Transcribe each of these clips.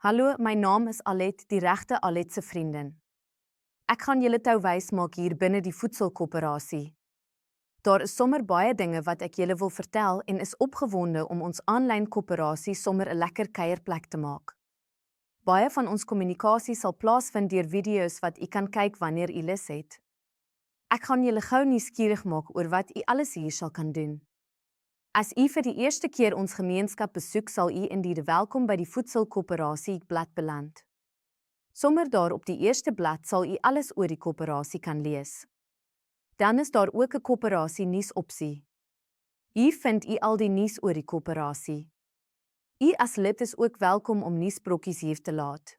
Hallo, my naam is Alet, die regte Alet se vriendin. Ek gaan julle tou wys maak hier binne die voedselkoöperasie. Daar is sommer baie dinge wat ek julle wil vertel en is opgewonde om ons aanlyn koöperasie sommer 'n lekker kuierplek te maak. Baie van ons kommunikasie sal plaasvind deur video's wat u kan kyk wanneer u lus het. Ek gaan julle gou nuuskierig maak oor wat u alles hier sal kan doen. As u vir die eerste keer ons gemeenskap besoek, sal u in die welkom by die voedselkoöperasie blad beland. Sommer daar op die eerste blad sal u alles oor die koöperasie kan lees. Dan is daar ook 'n koöperasie nuusopsie. Hier vind u al die nuus oor die koöperasie. U as lid is ook welkom om nuusbrokkies hier te laat.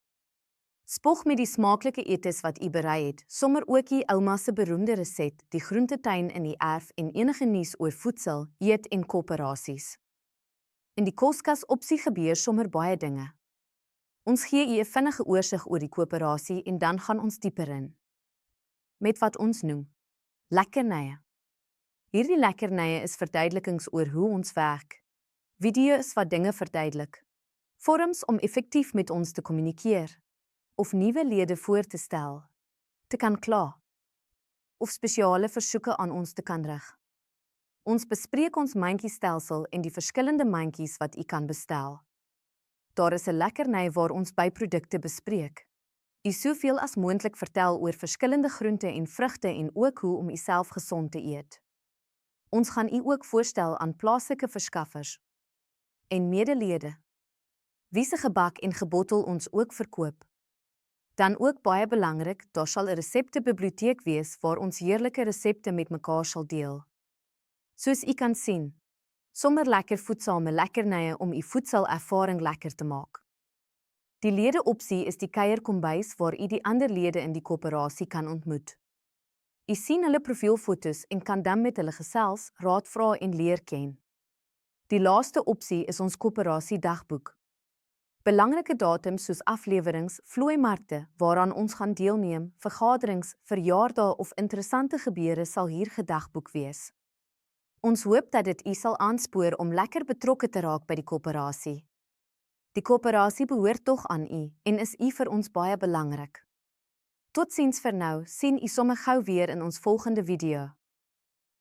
Spog met die smaaklike etes wat u berei het, sommer ook u ouma se beroemde reset, die groentetuin in die erf en enige nuus oor voedsel, eet en koöperasies. In die koskas opsie gebeur sommer baie dinge. Ons gee u 'n vinnige oorsig oor die koöperasie en dan gaan ons dieper in. Met wat ons noem lekkernye. Hierdie lekkernye is verduidelikings oor hoe ons werk. Video's wat dinge verduidelik. Forums om effektief met ons te kommunikeer. Of nuwe lede voor te stel, te kan kla, of spesiale versoeke aan ons te kan rig. Ons bespreek ons mandjiestelsel en die verskillende mandjies wat u kan bestel. Daar is 'n lekkerny waar ons byprodukte bespreek. U soveel as moontlik vertel oor verskillende groente en vrugte en ook hoe om uself gesond te eet. Ons gaan u ook voorstel aan plaaslike verskaffers en medelede, wie se gebak en gebottel ons ook verkoop. Dan ook baie belangrik, daar sal 'n reseptebiblioteek wees waar ons heerlike resepte met mekaar sal deel. Soos u kan sien, sommer lekker voedsame lekkernye om u voedselervaring lekker te maak. Die lede-opsie is die kuierkombuis waar u die ander lede in die koöperasie kan ontmoet. U sien hulle profielfoto's en kan dan met hulle gesels, raad vra en leer ken. Die laaste opsie is ons koöperasie dagboek. Belangrike datums soos aflewerings, vlooimarkte waaraan ons gaan deelneem, vergaderings, verjaardae of interessante gebeure sal hier gedagboek wees. Ons hoop dat dit u sal aanspoor om lekker betrokke te raak by die koöperasie. Die koöperasie behoort tog aan u en is u vir ons baie belangrik. Totsiens vir nou, sien u sommer gou weer in ons volgende video.